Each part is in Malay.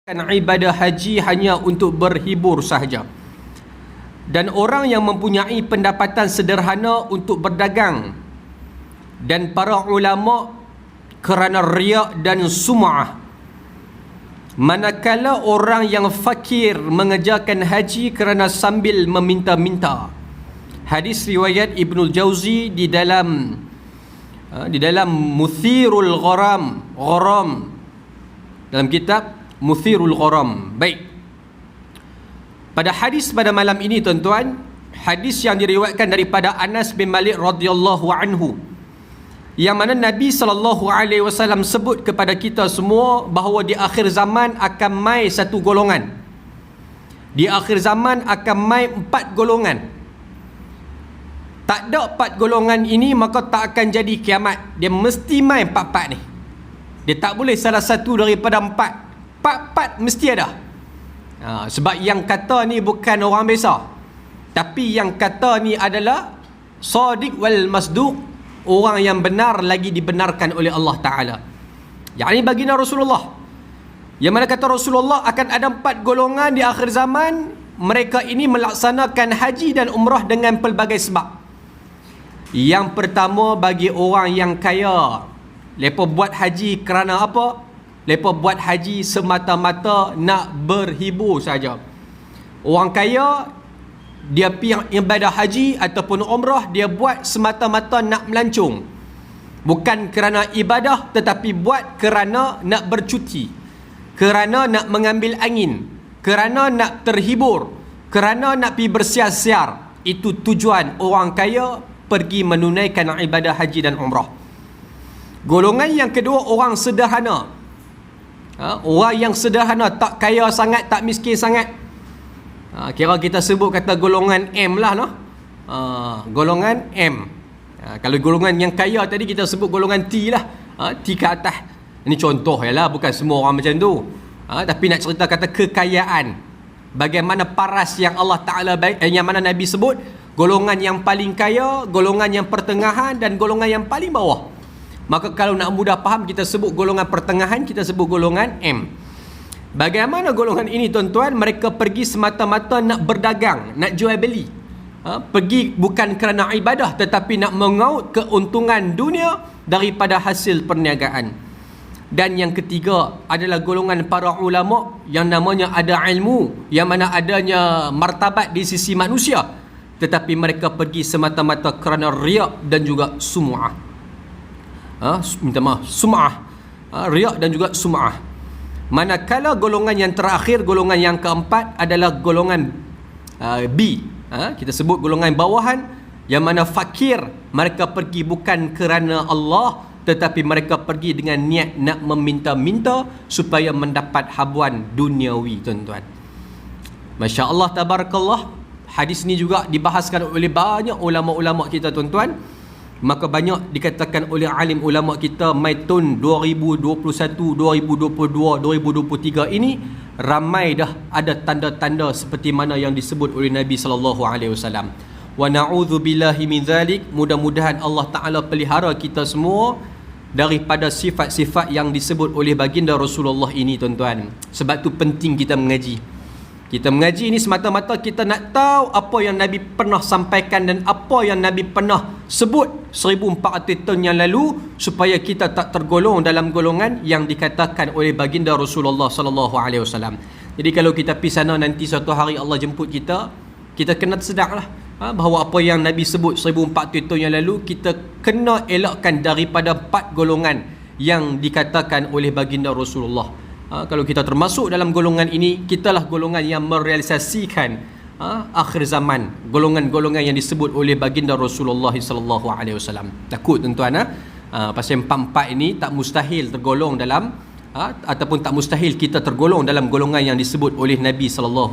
ibadah haji hanya untuk berhibur sahaja, dan orang yang mempunyai pendapatan sederhana untuk berdagang, dan para ulama kerana riak dan sum'ah. Manakala orang yang fakir mengerjakan haji kerana sambil meminta-minta. Hadis riwayat Ibnul Jauzi di dalam Muthirul Gharam, dalam kitab Muthirul Gharam. Baik, pada hadis pada malam ini tuan-tuan, hadis yang diriwayatkan daripada Anas bin Malik radhiyallahu anhu, yang mana Nabi SAW sebut kepada kita semua bahawa di akhir zaman akan mai satu golongan. Di akhir zaman akan mai 4 golongan. Tak ada 4 golongan ini, maka tak akan jadi kiamat. Dia mesti mai 4 ni. Dia tak boleh salah satu daripada 4. 4 mesti ada. Sebab yang kata ni bukan orang biasa, tapi yang kata ni adalah sadiq wal masduq, orang yang benar lagi dibenarkan oleh Allah Ta'ala, yakni baginda Rasulullah. Yang mana kata Rasulullah akan ada 4 golongan di akhir zaman. Mereka ini melaksanakan haji dan umrah dengan pelbagai sebab. Yang pertama, bagi orang yang kaya, mereka buat haji kerana apa? Mereka buat haji semata-mata nak berhibur saja. Orang kaya, dia pergi ibadah haji ataupun umrah, dia buat semata-mata nak melancong. Bukan kerana ibadah, tetapi buat kerana nak bercuti, kerana nak mengambil angin, kerana nak terhibur, kerana nak pergi bersiar-siar. Itu tujuan orang kaya pergi menunaikan ibadah haji dan umrah. Golongan yang kedua, orang sederhana. Orang yang sederhana, tak kaya sangat, tak miskin sangat. Kira kita sebut kata golongan M lah, no? Golongan M. Kalau golongan yang kaya tadi kita sebut golongan T lah. T ke atas. Ini contoh je lah, bukan semua orang macam tu. Tapi nak cerita kata kekayaan, bagaimana paras yang Allah Ta'ala yang mana Nabi sebut, golongan yang paling kaya, golongan yang pertengahan, dan golongan yang paling bawah. Maka kalau nak mudah faham, kita sebut golongan pertengahan, kita sebut golongan M. Bagaimana golongan ini tuan-tuan? Mereka pergi semata-mata nak berdagang, nak jual beli. Pergi bukan kerana ibadah, tetapi nak mengaut keuntungan dunia daripada hasil perniagaan. Dan yang ketiga adalah golongan para ulama yang namanya ada ilmu, yang mana adanya martabat di sisi manusia, tetapi mereka pergi semata-mata kerana riak dan juga sum'ah. Riak dan juga sum'ah. Manakala golongan yang terakhir, golongan yang keempat adalah golongan B. Kita sebut golongan bawahan, yang mana fakir. Mereka pergi bukan kerana Allah, tetapi mereka pergi dengan niat nak meminta-minta supaya mendapat habuan duniawi, tuan-tuan. Masya Allah, tabarakallah. Hadis ni juga dibahaskan oleh banyak ulama-ulama kita, tuan-tuan. Maka banyak dikatakan oleh alim ulama kita, mai tahun 2021, 2022, 2023 ini ramai dah ada tanda-tanda seperti mana yang disebut oleh Nabi SAW. Wa na'udzu billahi min zalik. Mudah-mudahan Allah Ta'ala pelihara kita semua daripada sifat-sifat yang disebut oleh baginda Rasulullah ini, tuan-tuan. Sebab tu penting kita mengaji. Kita mengaji ini semata-mata kita nak tahu apa yang Nabi pernah sampaikan dan apa yang Nabi pernah sebut 1400 tahun yang lalu, supaya kita tak tergolong dalam golongan yang dikatakan oleh baginda Rasulullah SAW. Jadi kalau kita pergi sana nanti suatu hari Allah jemput kita, kita kena sedaklah bahawa apa yang Nabi sebut 1400 tahun yang lalu, kita kena elakkan daripada 4 golongan yang dikatakan oleh baginda Rasulullah. Kalau kita termasuk dalam golongan ini, kitalah golongan yang merealisasikan akhir zaman, golongan-golongan yang disebut oleh baginda Rasulullah SAW. Takut tuan-tuan, pasal 4 ini tak mustahil tergolong dalam ataupun tak mustahil kita tergolong dalam golongan yang disebut oleh Nabi SAW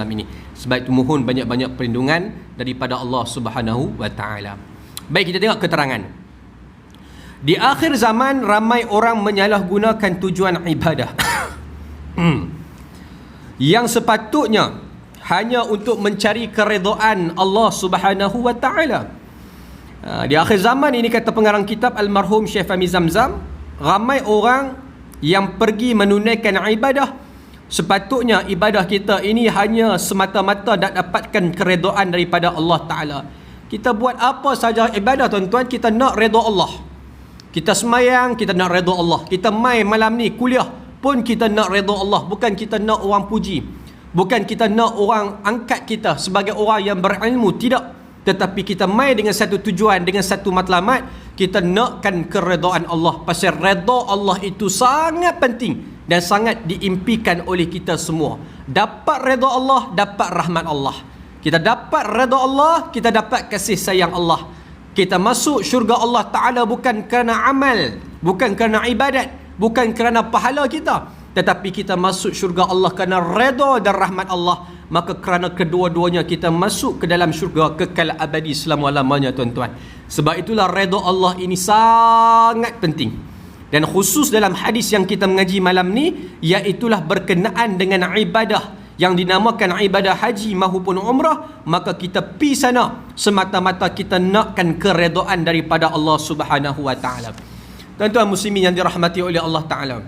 ini. Sebab itu mohon banyak-banyak perlindungan daripada Allah Subhanahu wa Ta'ala. Baik, kita tengok keterangan. Di akhir zaman ramai orang menyalahgunakan tujuan ibadah yang sepatutnya hanya untuk mencari keredaan Allah Subhanahu wa Ta'ala. Di akhir zaman ini, kata pengarang kitab almarhum Syekh Fahmi Zamzam, ramai orang yang pergi menunaikan ibadah Sepatutnya ibadah kita ini hanya semata-mata nak dapatkan keredaan daripada Allah Ta'ala. Kita buat apa saja ibadah tuan-tuan, kita nak redha Allah. Kita semayang, kita nak redha Allah. Kita mai malam ni kuliah pun kita nak redha Allah. Bukan kita nak orang puji, bukan kita nak orang angkat kita sebagai orang yang berilmu, tidak. Tetapi kita mai dengan satu tujuan, dengan satu matlamat, kita nakkan keredaan Allah. Pasal redha Allah itu sangat penting dan sangat diimpikan oleh kita semua. Dapat redha Allah, dapat rahmat Allah. Kita dapat redha Allah, kita dapat kasih sayang Allah. Kita masuk syurga Allah Ta'ala bukan kerana amal, bukan kerana ibadat, bukan kerana pahala kita, tetapi kita masuk syurga Allah kerana redha dan rahmat Allah. Maka kerana kedua-duanya kita masuk ke dalam syurga kekal abadi selama-lamanya tuan-tuan. Sebab itulah redha Allah ini sangat penting. Dan khusus dalam hadis yang kita mengaji malam ni, iaitulah berkenaan dengan ibadah yang dinamakan ibadah haji maupun umrah. Maka kita pi sana semata-mata kita nakkan keredaan daripada Allah Subhanahu wa taala. Tuan-tuan muslimin yang dirahmati oleh Allah Taala,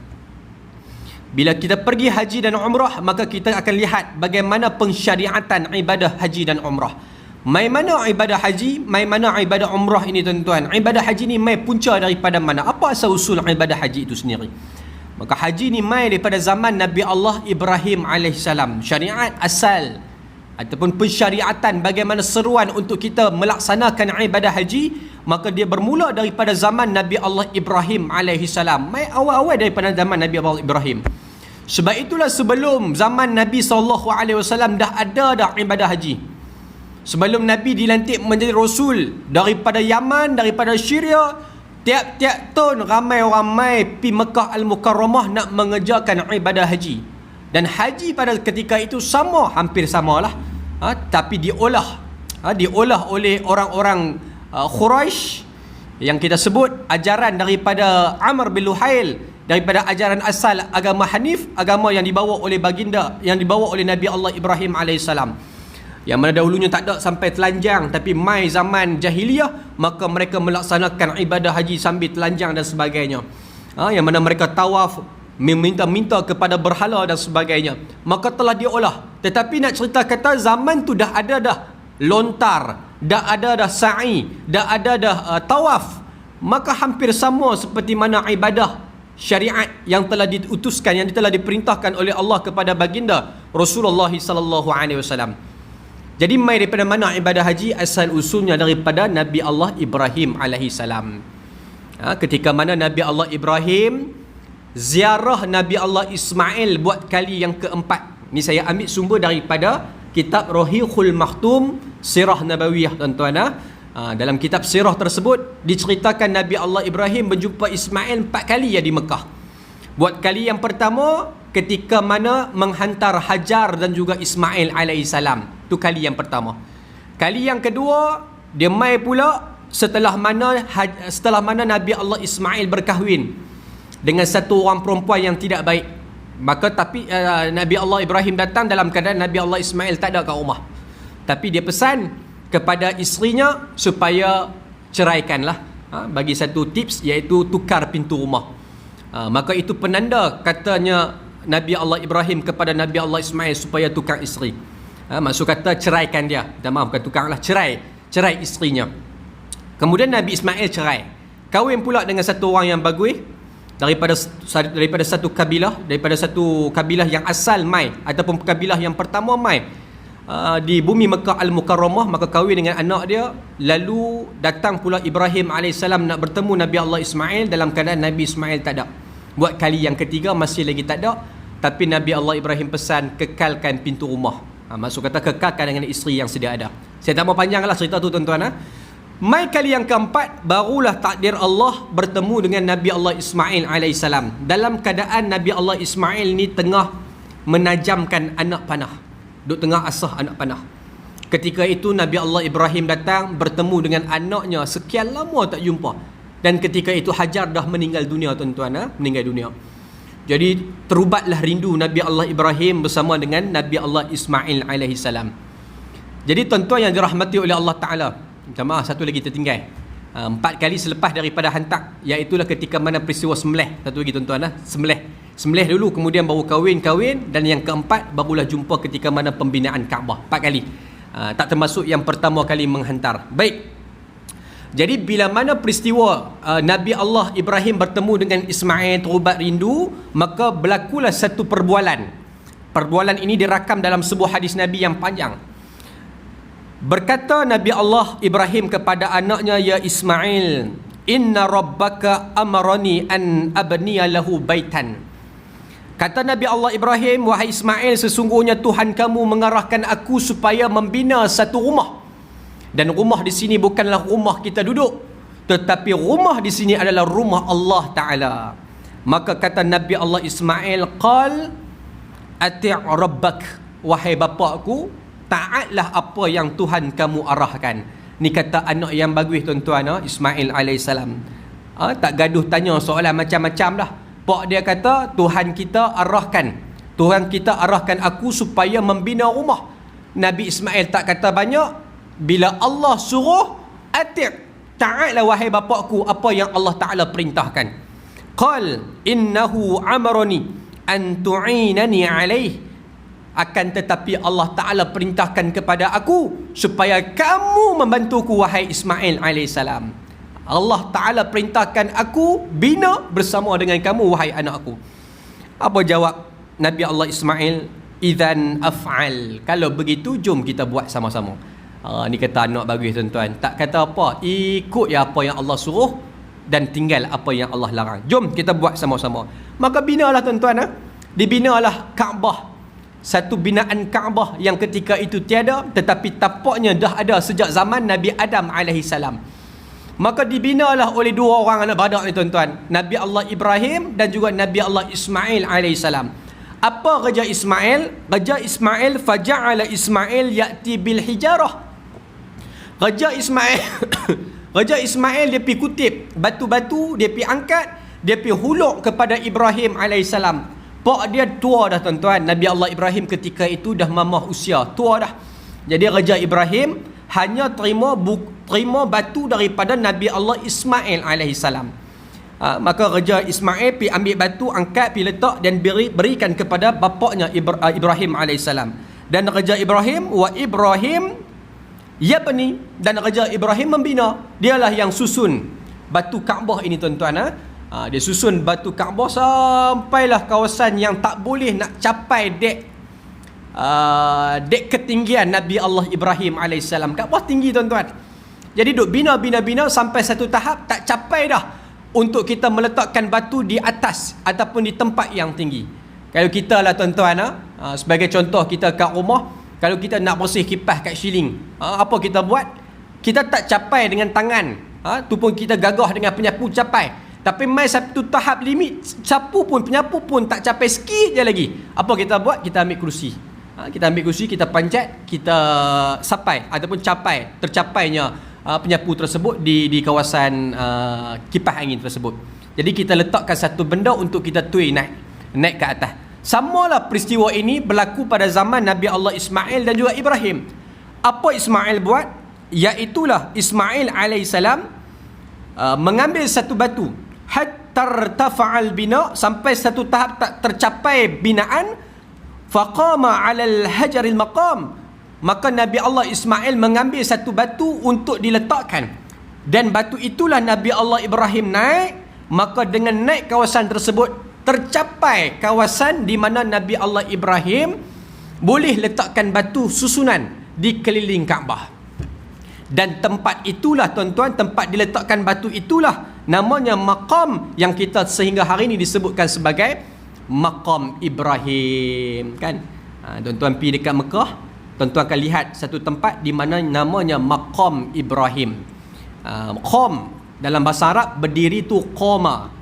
bila kita pergi haji dan umrah, maka kita akan lihat bagaimana pensyariatan ibadah haji dan umrah. Mai mana ibadah haji, mai mana ibadah umrah ini tuan-tuan. Ibadah haji ni mai punca daripada mana? Apa asal usul ibadah haji itu sendiri? Maka haji ni mai daripada zaman Nabi Allah Ibrahim alaihissalam. Syariat asal ataupun pensyariatan bagaimana seruan untuk kita melaksanakan ibadah haji, maka dia bermula daripada zaman Nabi Allah Ibrahim alaihissalam. Mai awal-awal daripada zaman Nabi Allah Ibrahim. Sebab itulah sebelum zaman Nabi SAW dah ada dah ibadah haji. Sebelum Nabi dilantik menjadi Rasul daripada Yaman, daripada Syria, tiap-tiap tahun ramai orang mai pi Mekah Al-Mukarramah nak mengerjakan ibadah haji. Dan haji pada ketika itu sama, hampir samalah, tapi diolah oleh orang-orang Quraisy yang kita sebut ajaran daripada Amr bin Luhail, daripada ajaran asal agama Hanif, agama yang dibawa oleh baginda, yang dibawa oleh Nabi Allah Ibrahim alaihissalam. Yang mana dahulunya tak ada sampai telanjang, tapi mai zaman jahiliyah maka mereka melaksanakan ibadah haji sambil telanjang dan sebagainya. Yang mana mereka tawaf, meminta-minta kepada berhala dan sebagainya. Maka telah diolah. Tetapi nak cerita kata zaman tu dah ada dah lontar, dah ada dah sa'i, dah ada dah tawaf. Maka hampir sama seperti mana ibadah syariat yang telah diutuskan, yang telah diperintahkan oleh Allah kepada baginda Rasulullah sallallahu alaihi wasallam. Jadi mai daripada mana ibadah haji? Asal usulnya daripada Nabi Allah Ibrahim alaihi salam. Ketika mana Nabi Allah Ibrahim ziarah Nabi Allah Ismail buat kali yang keempat. Ni saya ambil sumber daripada kitab Rahiqul Maktum Sirah Nabawiyah tuan-tuan. Dalam kitab sirah tersebut diceritakan Nabi Allah Ibrahim berjumpa Ismail 4 kali ya di Mekah. Buat kali yang pertama ketika mana menghantar Hajar dan juga Ismail alaihissalam. Itu kali yang pertama. Kali yang kedua dia mai pula setelah mana Nabi Allah Ismail berkahwin dengan satu orang perempuan yang tidak baik. Maka tapi Nabi Allah Ibrahim datang dalam keadaan Nabi Allah Ismail tak ada kat rumah. Tapi dia pesan kepada isterinya supaya ceraikanlah. Bagi satu tips iaitu tukar pintu rumah. Maka itu penanda katanya Nabi Allah Ibrahim kepada Nabi Allah Ismail supaya tukar isteri. Maksud kata ceraikan dia. Bukan tukarlah, cerai isterinya. Kemudian Nabi Ismail cerai. Kahwin pula dengan satu orang yang bagus daripada satu kabilah yang asal mai ataupun kabilah yang pertama mai di bumi Mekah Al-Mukarramah. Maka kahwin dengan anak dia. Lalu datang pula Ibrahim AS nak bertemu Nabi Allah Ismail dalam keadaan Nabi Ismail tak ada. Buat kali yang ketiga masih lagi tak ada. Tapi Nabi Allah Ibrahim pesan kekalkan pintu rumah. Maksud kata kekalkan dengan isteri yang sedia ada. Saya tak mau panjanglah cerita tu tuan-tuan. Mai kali yang keempat barulah takdir Allah bertemu dengan Nabi Allah Ismail AS. Dalam keadaan Nabi Allah Ismail ni tengah menajamkan anak panah. Duk tengah asah anak panah. Ketika itu Nabi Allah Ibrahim datang bertemu dengan anaknya sekian lama tak jumpa. Dan ketika itu Hajar dah meninggal dunia tuan-tuan. Meninggal dunia. Jadi terubatlah rindu Nabi Allah Ibrahim bersama dengan Nabi Allah Ismail AS. Jadi tuan-tuan yang dirahmati oleh Allah Ta'ala, maaf satu lagi tertinggal. 4 kali selepas daripada hantar, iaitulah ketika mana peristiwa sembelih. Satu lagi tuan-tuan, sembelih Sembelih dulu kemudian baru kahwin, dan yang keempat barulah jumpa ketika mana pembinaan Kaabah. 4 kali. Tak termasuk yang pertama kali menghantar. Baik. Jadi bila mana peristiwa Nabi Allah Ibrahim bertemu dengan Ismail terubat rindu, maka berlakulah satu perbualan. Perbualan ini dirakam dalam sebuah hadis Nabi yang panjang. Berkata Nabi Allah Ibrahim kepada anaknya, ya Ismail, inna rabbaka amarani an abniya lahu baitan. Kata Nabi Allah Ibrahim, wahai Ismail, sesungguhnya Tuhan kamu mengarahkan aku supaya membina satu rumah. Dan rumah di sini bukanlah rumah kita duduk, tetapi rumah di sini adalah rumah Allah Ta'ala. Maka kata Nabi Allah Ismail, qal ati' rabbak, wahai bapakku, taatlah apa yang Tuhan kamu arahkan. Ni kata anak yang bagus tuan-tuan, Ismail alaihissalam. Tak gaduh tanya soalan macam-macam dah. Pak dia kata, Tuhan kita arahkan aku supaya membina rumah. Nabi Ismail tak kata banyak. Bila Allah suruh, ati', taatlah wahai bapakku apa yang Allah Ta'ala perintahkan. Qal innahu amarani an tu'inani alaih. Akan tetapi Allah Ta'ala perintahkan kepada aku supaya kamu membantuku wahai Ismail alaihissalam. Allah Ta'ala perintahkan aku bina bersama dengan kamu wahai anakku. Apa jawab Nabi Allah Ismail? Idzan af'al. Kalau begitu jom kita buat sama-sama. Ni kata anak bagus tuan-tuan. Tak kata apa, ikut ya apa yang Allah suruh dan tinggal apa yang Allah larang. Jom kita buat sama-sama. Maka binalah tuan-tuan. Dibinalah Kaabah. Satu binaan Kaabah yang ketika itu tiada, tetapi tapaknya dah ada sejak zaman Nabi Adam alaihissalam. Maka dibinalah oleh dua orang anak badak ni tuan-tuan, Nabi Allah Ibrahim dan juga Nabi Allah Ismail alaihissalam. Apa kerja Ismail? Kerja Ismail, faja'ala Ismail ya'ti bil hijarah. Kerja Ismail kerja Ismail, dia pergi kutip batu-batu, dia pergi angkat, dia pergi huluk kepada Ibrahim alaihissalam. Pak dia tua dah tuan-tuan. Nabi Allah Ibrahim ketika itu dah mamah usia, tua dah. Jadi kerja Ibrahim hanya terima batu daripada Nabi Allah Ismail alaihissalam. Maka kerja Ismail pergi ambil batu, angkat, pergi letak dan berikan kepada bapaknya Ibrahim alaihissalam. Dan kerja Ibrahim, wa Ibrahim yabni, dan kerja Ibrahim membina. Dialah yang susun batu Kaabah ini tuan-tuan. Dia susun batu Kaabah sampailah kawasan yang tak boleh nak capai dek ketinggian Nabi Allah Ibrahim alaihissalam. Kaabah tinggi tuan-tuan. Jadi duk bina sampai satu tahap tak capai dah untuk kita meletakkan batu di atas ataupun di tempat yang tinggi. Kalau kita lah tuan-tuan, sebagai contoh kita kat rumah, kalau kita nak bersih kipas kat ceiling, apa kita buat? Kita tak capai dengan tangan, tu pun kita gagah dengan penyapu capai. Tapi mai satu tahap limit, penyapu pun tak capai sikit je lagi. Apa kita buat? Kita ambil kerusi. Kita ambil kerusi, kita panjat, kita sapai ataupun tercapainya penyapu tersebut di kawasan kipas angin tersebut. Jadi kita letakkan satu benda untuk kita tui naik ke atas. Samalah peristiwa ini berlaku pada zaman Nabi Allah Ismail dan juga Ibrahim. Apa Ismail buat? Iaitulah Ismail alaihissalam mengambil satu batu hatta irtafa'al bina, sampai satu tahap tak tercapai binaan, faqama 'alal hajaril maqam. Maka Nabi Allah Ismail mengambil satu batu untuk diletakkan, dan batu itulah Nabi Allah Ibrahim naik. Maka dengan naik kawasan tersebut, tercapai kawasan di mana Nabi Allah Ibrahim boleh letakkan batu susunan di keliling Kaabah. Dan tempat itulah tuan-tuan, tempat diletakkan batu itulah namanya maqam yang kita sehingga hari ini disebutkan sebagai maqam Ibrahim, kan? Tuan-tuan pergi dekat Mekah, tuan-tuan akan lihat satu tempat di mana namanya maqam Ibrahim. Qam dalam bahasa Arab berdiri tu qama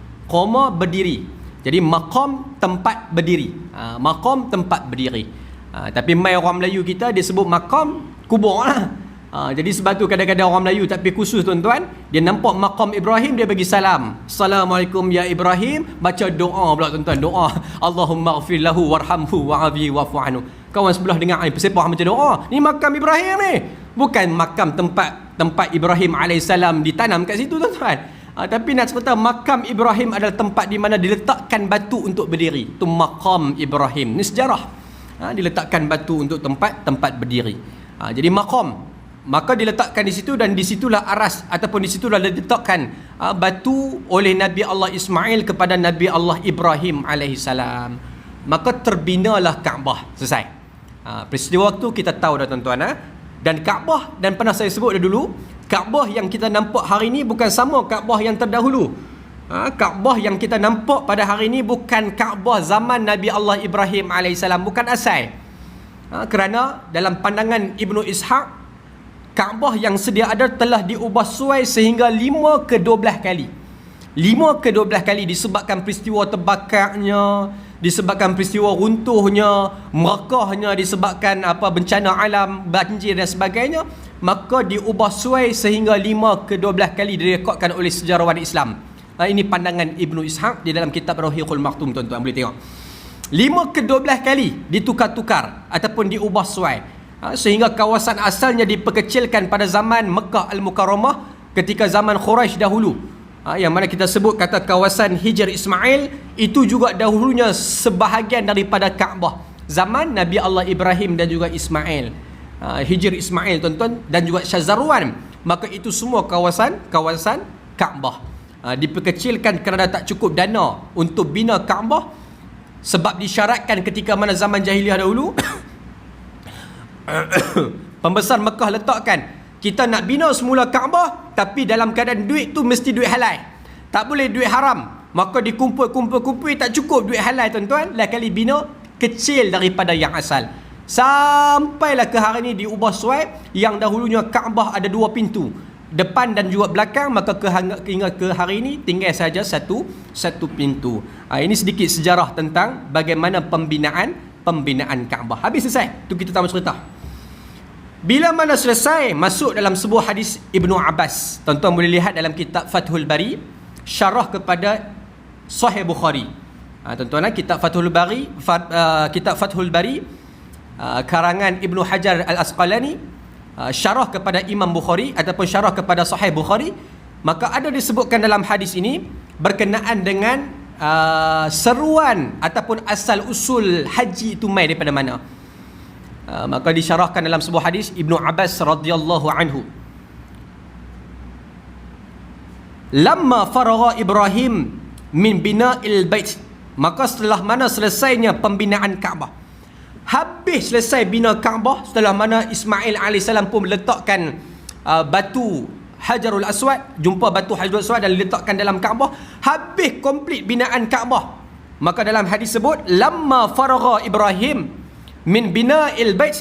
berdiri. Jadi maqam tempat berdiri, maqam tempat berdiri. Tapi mai orang Melayu kita dia sebut maqam kubur lah. Jadi sebab tu kadang-kadang orang Melayu tak pergi khusus tuan-tuan, dia nampak maqam Ibrahim, dia bagi salam, Assalamualaikum ya Ibrahim, baca doa pula tuan-tuan, doa Allahumma ighfir lahu warhamhu wa'afi wa'fu anhu. Kawan sebelah dengar persepah macam doa, ni makam Ibrahim ni, bukan makam tempat Ibrahim alaihissalam ditanam kat situ tuan-tuan. Tapi nak cerita makam Ibrahim adalah tempat di mana diletakkan batu untuk berdiri. Itu maqam Ibrahim. Ini sejarah. Diletakkan batu untuk tempat berdiri. Jadi maqam, maka diletakkan di situ, dan di situlah aras ataupun di situlah diletakkan batu oleh Nabi Allah Ismail kepada Nabi Allah Ibrahim alaihissalam. Maka terbinalah Kaabah. Selesai. Peristiwa tu kita tahu dah tuan-tuan. Dan Kaabah, dan pernah saya sebut dah dulu, Kaabah yang kita nampak hari ini bukan sama Kaabah yang terdahulu. Kaabah yang kita nampak pada hari ini bukan Kaabah zaman Nabi Allah Ibrahim alaihissalam, bukan asal. Kerana dalam pandangan Ibnu Ishaq, Kaabah yang sedia ada telah diubah suai sehingga 5 ke 12 kali. 5 ke 12 kali disebabkan peristiwa terbakarnya, disebabkan peristiwa runtuhnya, merekahnya, disebabkan bencana alam, banjir dan sebagainya, maka diubah suai sehingga 5 ke 12 kali direkodkan oleh sejarawan Islam. Ini pandangan Ibnu Ishaq di dalam kitab Rahiqul Maktum, tuan-tuan boleh tengok. 5 ke 12 kali ditukar-tukar ataupun diubah suai, sehingga kawasan asalnya diperkecilkan pada zaman Mekah Al-Mukarramah ketika zaman Quraisy dahulu. Yang mana kita sebut kata kawasan Hijr Ismail, itu juga dahulunya sebahagian daripada Kaabah zaman Nabi Allah Ibrahim dan juga Ismail. Hijr Ismail, tuan-tuan, dan juga Syazarwan, maka itu semua kawasan Kaabah. Diperkecilkan kerana tak cukup dana untuk bina Kaabah, sebab disyaratkan ketika mana zaman jahiliah dahulu pembesar Mekah letakkan, kita nak bina semula Kaabah, tapi dalam keadaan duit tu mesti duit halal, tak boleh duit haram. Maka dikumpul, tak cukup duit halal, tuan-tuan, lah kali bina kecil daripada yang asal. Sampailah ke hari ini diubah suai, yang dahulunya Kaabah ada 2 pintu, depan dan juga belakang, maka hingga ke hari ini tinggal saja satu pintu. Ini sedikit sejarah tentang bagaimana pembinaan Kaabah. Habis selesai, tu kita tahu cerita. Bila mana selesai, masuk dalam sebuah hadis Ibnu Abbas. Tuan-tuan boleh lihat dalam kitab Fathul Bari, syarah kepada Sahih Bukhari. Tuan-tuan, kitab Fathul Bari, karangan Ibnu Hajar Al-Asqalani, syarah kepada Imam Bukhari ataupun syarah kepada Sahih Bukhari. Maka ada disebutkan dalam hadis ini berkenaan dengan seruan ataupun asal usul haji itu mai daripada mana. Maka disyarahkan dalam sebuah hadis Ibnu Abbas radhiyallahu anhu, lamma faragha Ibrahim min bina'il bait, maka setelah mana selesainya pembinaan Kaabah, habis selesai bina Kaabah, setelah mana Ismail alaihissalam pun meletakkan batu Hajarul Aswad, jumpa batu Hajarul Aswad dan letakkan dalam Kaabah, habis komplit binaan Kaabah. Maka dalam hadis sebut lamma faragha Ibrahim min bina'il bait,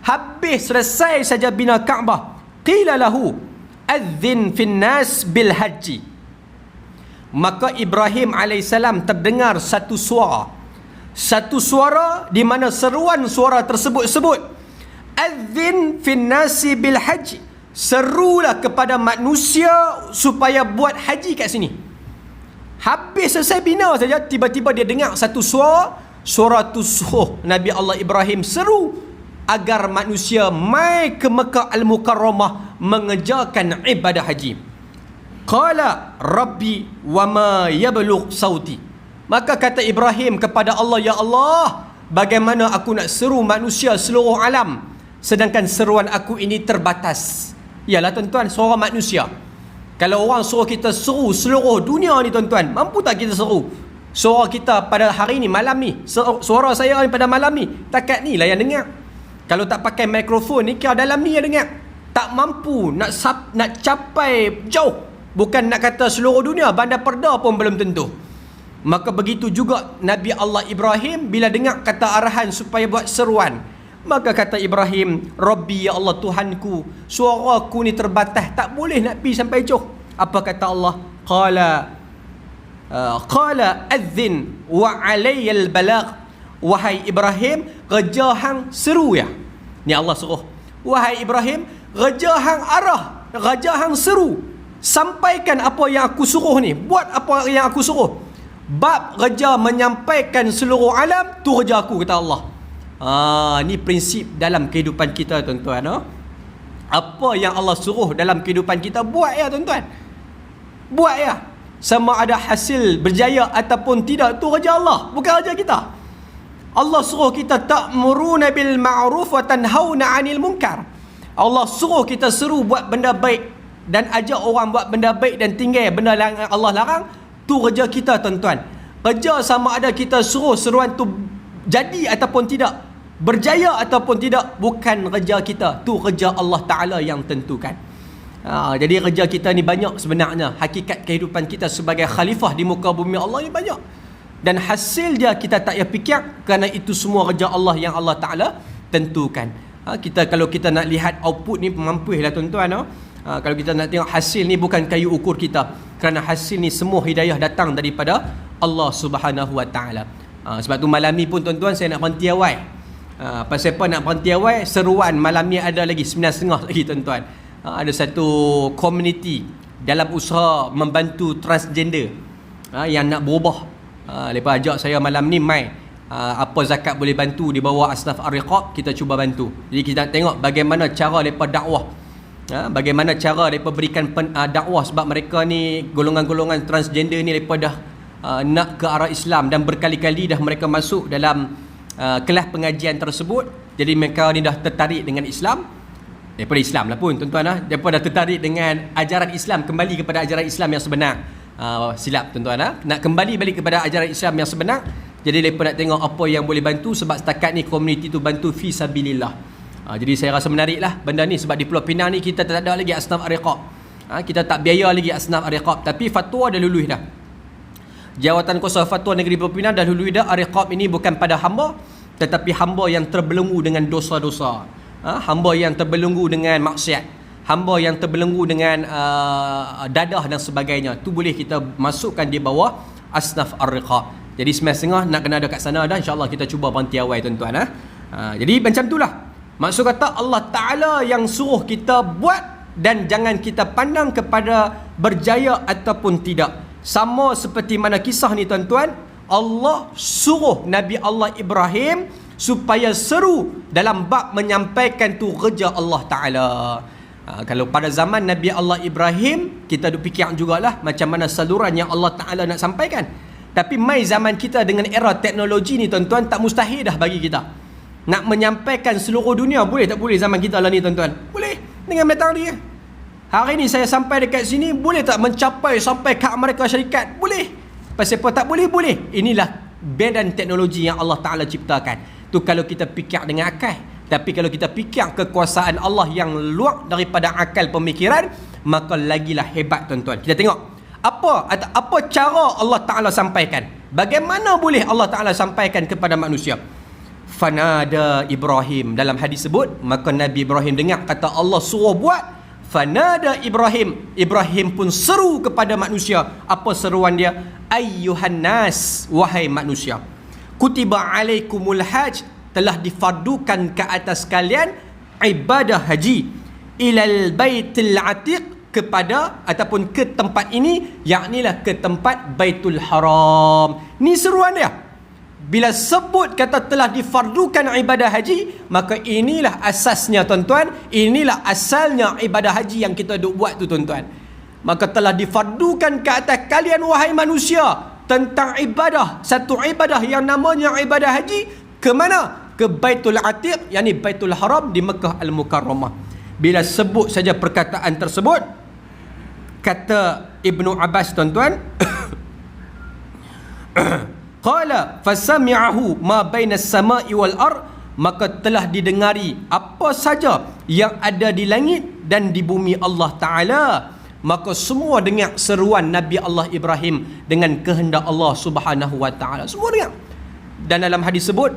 habis selesai saja bina Kaabah, qila lahu adzin fin nas bil haji, maka Ibrahim alaihissalam terdengar satu suara di mana seruan suara tersebut sebut adzin fin nasi bil haji, serulah kepada manusia supaya buat haji kat sini. Habis selesai bina saja, tiba-tiba dia dengar satu suara tu suruh Nabi Allah Ibrahim seru agar manusia mai ke Mekah Al-Mukarramah mengerjakan ibadah haji. Qala rabbi wa ma yablugh sauti, maka kata Ibrahim kepada Allah, ya Allah, bagaimana aku nak seru manusia seluruh alam sedangkan seruan aku ini terbatas. Yalah tuan-tuan, suara manusia, kalau orang suruh kita seru seluruh dunia ni, tuan-tuan, mampu tak kita seru? Suara kita pada hari ni, malam ni, suara saya pada malam ni, takat ni lah yang dengar. Kalau tak pakai mikrofon ni, kira dalam ni yang dengar. Tak mampu nak capai jauh, bukan nak kata seluruh dunia, bandar perda pun belum tentu. Maka begitu juga Nabi Allah Ibrahim bila dengar kata arahan supaya buat seruan, maka kata Ibrahim, Rabbi, ya Allah, Tuhanku, suaraku ni terbatas, tak boleh nak pergi sampai jauh. Apa kata Allah? Qala adzin wa alayyal balagh, wahai Ibrahim, kerja hang seru ya. Ni Allah suruh, wahai Ibrahim, kerja hang arah, kerja hang seru, sampaikan apa yang aku suruh ni, buat apa yang aku suruh. Bab kerja menyampaikan seluruh alam, tu kerja aku, kata Allah. Ni prinsip dalam kehidupan kita, tuan-tuan. Apa yang Allah suruh dalam kehidupan kita, buat ya, tuan-tuan. Buat ya. Sama ada hasil berjaya ataupun tidak, tu kerja Allah, bukan kerja kita. Allah suruh kita ta'muruna bil ma'ruf wa tanhauna 'anil munkar. Allah suruh kita seru buat benda baik dan ajak orang buat benda baik dan tinggal benda yang Allah larang. Tu kerja kita tuan-tuan. Kerja sama ada kita suruh seruan tu jadi ataupun tidak, berjaya ataupun tidak, bukan kerja kita. Tu kerja Allah Ta'ala yang tentukan. Jadi kerja kita ni banyak sebenarnya. Hakikat kehidupan kita sebagai khalifah di muka bumi Allah ni banyak. Dan hasil dia kita tak payah fikir, kerana itu semua kerja Allah yang Allah Ta'ala tentukan. Kalau kita nak lihat output ni mampu lah tuan-tuan. Kalau kita nak tengok hasil ni bukan kayu ukur kita, kerana hasil ni semua hidayah datang daripada Allah Subhanahu Wa Ta'ala. Sebab tu malam ni pun tuan-tuan saya nak berhenti awal. Pasal apa nak berhenti awal? Seruan malam ni ada lagi 9.30 lagi tuan-tuan. Ada satu komuniti dalam usaha membantu transgender yang nak berubah. Lepas ajak saya malam ni mai apa zakat boleh bantu di bawah Asnaf Ar-Riqab, kita cuba bantu. Jadi kita tengok bagaimana cara mereka dakwah, bagaimana cara mereka berikan dakwah, sebab mereka ni golongan-golongan transgender ni mereka dah nak ke arah Islam, dan berkali-kali dah mereka masuk dalam kelas pengajian tersebut. Jadi mereka ni dah tertarik dengan Islam, daripada Islam lah pun tuan-tuan. Mereka dah tertarik dengan ajaran Islam, kembali kepada ajaran Islam yang sebenar. Silap tuan-tuan, nak kembali balik kepada ajaran Islam yang sebenar. Jadi mereka nak tengok apa yang boleh bantu, sebab setakat ni komuniti tu bantu fi sabilillah. Jadi saya rasa menarik lah benda ni, sebab di Pulau Pinang ni kita tak ada lagi Asnaf Ar-Riqab. Kita tak biaya lagi Asnaf Ar-Riqab, tapi fatwa dah lulus dah. Jawatan Kuasa Fatwa Negeri Pulau Pinang dah lulus dah. Ar-Riqab ini bukan pada hamba, tetapi hamba yang terbelenggu dengan dosa-dosa, hamba yang terbelenggu dengan maksiat, hamba yang terbelenggu dengan dadah dan sebagainya. Tu boleh kita masukkan di bawah Asnaf Ar-Riqab. Jadi 9.30 nak kena ada kat sana dah. InsyaAllah kita cuba berhenti awal tuan-tuan. Jadi macam itulah. Maksud kata Allah Ta'ala yang suruh kita buat, dan jangan kita pandang kepada berjaya ataupun tidak. Sama seperti mana kisah ni tuan-tuan, Allah suruh Nabi Allah Ibrahim supaya seru dalam bab menyampaikan tu kerja Allah Ta'ala. Kalau pada zaman Nabi Allah Ibrahim, kita duk fikir jugalah macam mana saluran yang Allah Ta'ala nak sampaikan. Tapi mai zaman kita dengan era teknologi ni tuan-tuan, tak mustahil dah bagi kita nak menyampaikan seluruh dunia. Boleh tak boleh zaman kita lah ni tuan-tuan? Boleh, dengan metode dia. Hari ni saya sampai dekat sini, boleh tak mencapai sampai ke Amerika Syarikat? Boleh. Pasal apa tak boleh? Boleh. Inilah badan teknologi yang Allah Ta'ala ciptakan. Tu kalau kita fikir dengan akal. Tapi kalau kita fikir kekuasaan Allah yang luar daripada akal pemikiran, maka lagilah hebat tuan-tuan. Kita tengok apa cara Allah Ta'ala sampaikan. Bagaimana boleh Allah Ta'ala sampaikan kepada manusia? Fanada Ibrahim. Dalam hadis sebut, maka Nabi Ibrahim dengar kata Allah suruh buat. Fanada Ibrahim. Ibrahim pun seru kepada manusia. Apa seruan dia? Ayyuhan nas, wahai manusia, kutiba alaikumul hajj, telah difardukan ke atas kalian ibadah haji, ilal baitil atiq, kepada ataupun ke tempat ini, yaknilah ke tempat Baitul Haram. Ni seruan dia. Bila sebut kata telah difardukan ibadah haji, maka inilah asasnya tuan-tuan, inilah asalnya ibadah haji yang kita duk buat tu tuan-tuan. Maka telah difardukan ke atas kalian wahai manusia tentang ibadah, satu ibadah yang namanya ibadah haji. Ke mana? Ke Baitul Atiq, yakni Baitul Haram di Mekah Al-Mukarramah. Bila sebut saja perkataan tersebut, kata Ibnu Abbas tuan-tuan, qala fasami'ahu ma bainas sama'i wal ard, maka telah didengari apa saja yang ada di langit dan di bumi Allah Ta'ala. Maka semua dengar seruan Nabi Allah Ibrahim dengan kehendak Allah Subhanahu Wa Ta'ala. Semua dengar. Dan dalam hadis sebut,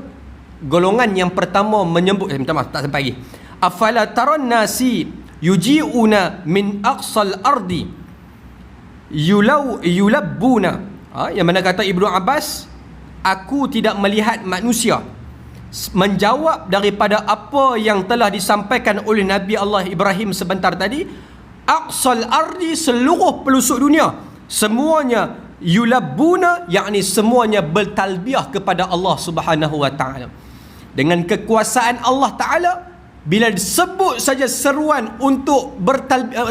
golongan yang pertama menyebut, minta maaf tak sampai lagi, afala taran nasi yuji'una min aqsal ardi yulabbuna. Yang mana kata Ibnu Abbas, aku tidak melihat manusia menjawab daripada apa yang telah disampaikan oleh Nabi Allah Ibrahim sebentar tadi. Aqsal ardi, seluruh pelosok dunia, semuanya yulabbuna, yakni semuanya bertalbiah kepada Allah Subhanahu Wa Ta'ala. Dengan kekuasaan Allah Ta'ala, bila disebut saja seruan untuk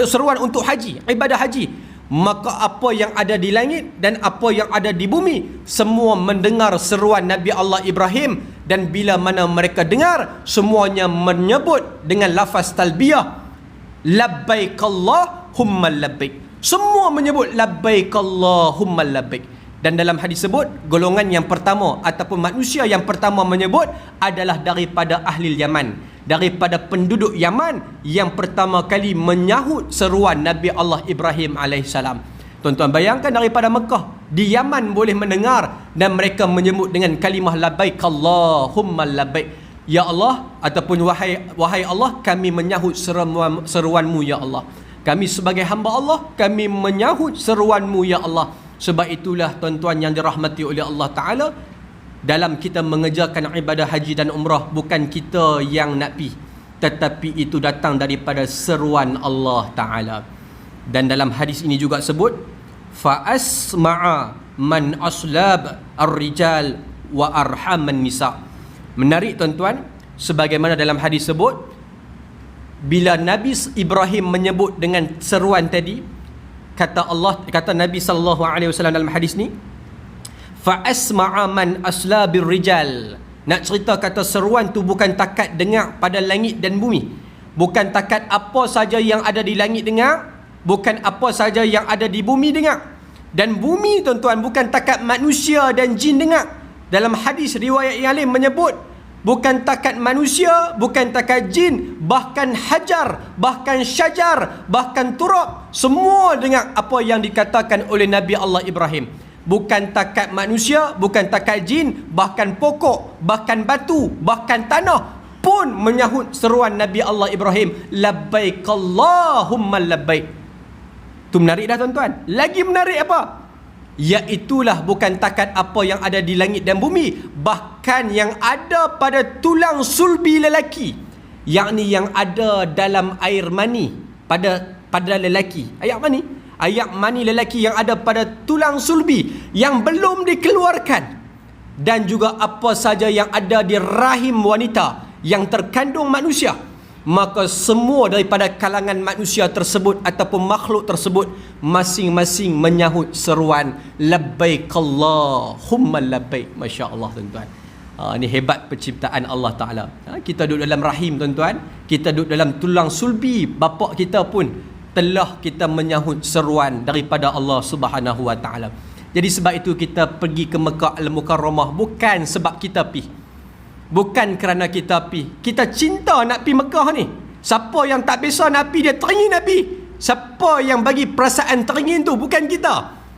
seruan untuk haji, ibadah haji, maka apa yang ada di langit dan apa yang ada di bumi semua mendengar seruan Nabi Allah Ibrahim, dan bila mana mereka dengar semuanya menyebut dengan lafaz talbiyah, labbaik Allahumma labbaik. Semua menyebut labbaik Allahumma labbaik. Dan dalam hadis sebut, golongan yang pertama ataupun manusia yang pertama menyebut adalah daripada ahli Yaman, daripada penduduk Yaman yang pertama kali menyahut seruan Nabi Allah Ibrahim alaihissalam. Tuan-tuan bayangkan, daripada Mekah, di Yaman boleh mendengar dan mereka menyebut dengan kalimah labbaik Allahumma labbaik. Ya Allah, ataupun wahai Allah, kami menyahut seruanmu ya Allah. Kami sebagai hamba Allah, kami menyahut seruanmu ya Allah. Sebab itulah tuan-tuan yang dirahmati oleh Allah Ta'ala, dalam kita mengerjakan ibadah haji dan umrah, bukan kita yang nak pi, tetapi itu datang daripada seruan Allah Ta'ala. Dan dalam hadis ini juga sebut, fa asma'a man aslab ar-rijal wa arhaman nisa. Menarik tuan-tuan, sebagaimana dalam hadis sebut, bila Nabi Ibrahim menyebut dengan seruan tadi, kata Nabi SAW dalam hadis ni, fa asma'a man aslabir rijal. Nak cerita kata seruan tu bukan takat dengar pada langit dan bumi, bukan takat apa saja yang ada di langit dengar, bukan apa saja yang ada di bumi dengar. Dan bumi tuan-tuan bukan takat manusia dan jin dengar. Dalam hadis riwayat yang lain menyebut, bukan takat manusia, bukan takat jin, bahkan hajar, bahkan syajar, bahkan turab, semua dengar apa yang dikatakan oleh Nabi Allah Ibrahim. Bukan takat manusia, bukan takat jin, bahkan pokok, bahkan batu, bahkan tanah pun menyahut seruan Nabi Allah Ibrahim, labbaik Allahumma labbaik. Tu menarik dah tuan-tuan. Lagi menarik apa? Iaitulah bukan takat apa yang ada di langit dan bumi, bahkan yang ada pada tulang sulbi lelaki, yakni yang ada dalam air mani pada lelaki. Air mani lelaki yang ada pada tulang sulbi yang belum dikeluarkan, dan juga apa saja yang ada di rahim wanita yang terkandung manusia, maka semua daripada kalangan manusia tersebut ataupun makhluk tersebut masing-masing menyahut seruan labbaik Allahumma labbaik. Masya Allah tuan-tuan. Ini hebat penciptaan Allah Ta'ala. Kita duduk dalam rahim tuan-tuan, kita duduk dalam tulang sulbi bapa kita pun telah kita menyahut seruan daripada Allah Subhanahu Wa Ta'ala. Jadi sebab itu kita pergi ke Mekah Al-Mukarramah bukan sebab kita pi, bukan kerana kita pi. Kita cinta nak pi Mekah ni. Siapa yang tak biasa nak pi, dia teringin nak pi. Siapa yang bagi perasaan teringin tu bukan kita,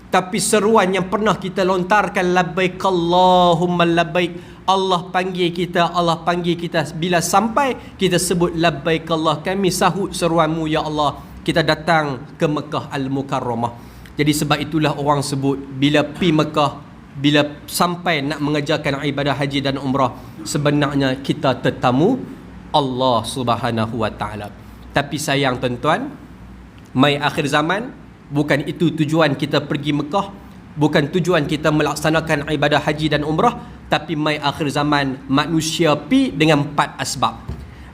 tapi seruan yang pernah kita lontarkan, labbaik Allahumma labbaik. Allah panggil kita, Allah panggil kita. Bila sampai kita sebut labbaik Allah, kami sahut seruanmu ya Allah, kita datang ke Mekah Al-Mukarramah. Jadi sebab itulah orang sebut, bila pi Mekah, bila sampai nak mengerjakan ibadah haji dan umrah, sebenarnya kita tetamu Allah Subhanahu Wa Ta'ala. Tapi sayang tuan-tuan, mai akhir zaman, bukan itu tujuan kita pergi Mekah, bukan tujuan kita melaksanakan ibadah haji dan umrah. Tapi mai akhir zaman, manusia pi dengan 4 asbab.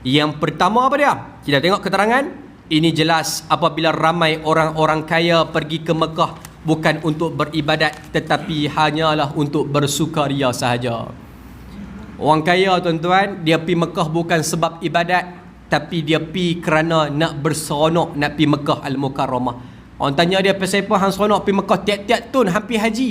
Yang pertama apa dia? Kita tengok keterangan. Ini jelas apabila ramai orang-orang kaya pergi ke Mekah, bukan untuk beribadat, tetapi hanyalah untuk bersukaria sahaja. Orang kaya tuan-tuan, dia pergi Mekah bukan sebab ibadat, tapi dia pergi kerana nak berseronok, nak pergi Mekah Al-Mukarramah. Orang tanya dia, pasal apa hang seronok pergi Mekah? Tiap-tiap tahun hampir haji,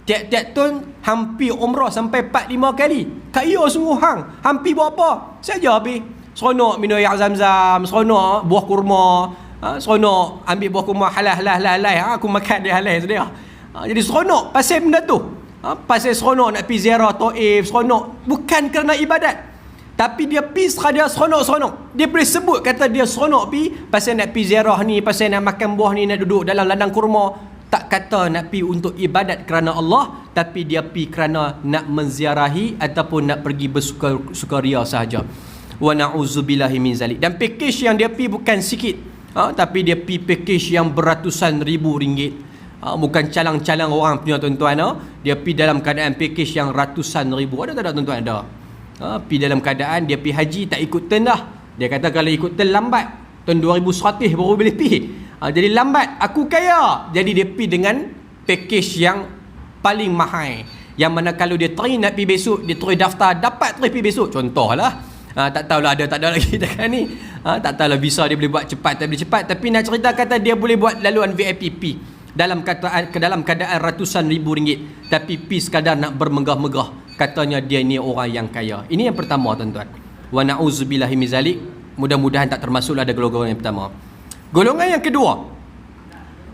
tiap-tiap tahun hampir umrah sampai 4-5 kali. Kaya sungguh hang. Hampir buat apa? Saja pergi seronok minum air zam-zam, seronok buah kurma, seronok ambil buah kurma halal. Aku makan dia halal sedia. Jadi seronok pasal benda tu. Pasal seronok nak pergi ziarah Taif, seronok bukan kerana ibadat. Tapi dia pergi sekadar seronok-seronok. Dia boleh sebut kata dia seronok pergi pasal nak pergi ziarah ni, pasal nak makan buah ni, nak duduk dalam ladang kurma. Tak kata nak pergi untuk ibadat kerana Allah, tapi dia pergi kerana nak menziarahi ataupun nak pergi bersukaria sahaja. Wa na'udzubillahi min zalik. Dan package yang dia pergi bukan sikit, tapi dia pergi package yang beratusan ribu ringgit. Bukan calang-calang orang punya tuan-tuan. Dia pergi dalam keadaan package yang ratusan ribu. Ada tak ada tuan-tuan? Ada. Pergi dalam keadaan dia pergi haji tak ikut turn dah. Dia kata kalau ikut turn lambat, turn 2100 baru boleh pergi. Jadi lambat, aku kaya. Jadi dia pergi dengan package yang paling mahal, yang mana kalau dia try nak pergi besok, dia terus daftar, dapat terus pergi besok. Contohlah, tak tahulah ada tak ada lagi dekat ni. Tak tahulah visa dia boleh buat cepat tak boleh cepat, tapi nak cerita kata dia boleh buat laluan VIPP dalam keadaan ratusan ribu ringgit, tapi pi sekadar nak bermegah-megah, katanya dia ni orang yang kaya. Ini yang pertama, tuan-tuan. Wa na'udzubillahi min zalik. Mudah-mudahan tak termasuklah ada golongan yang pertama. Golongan yang kedua,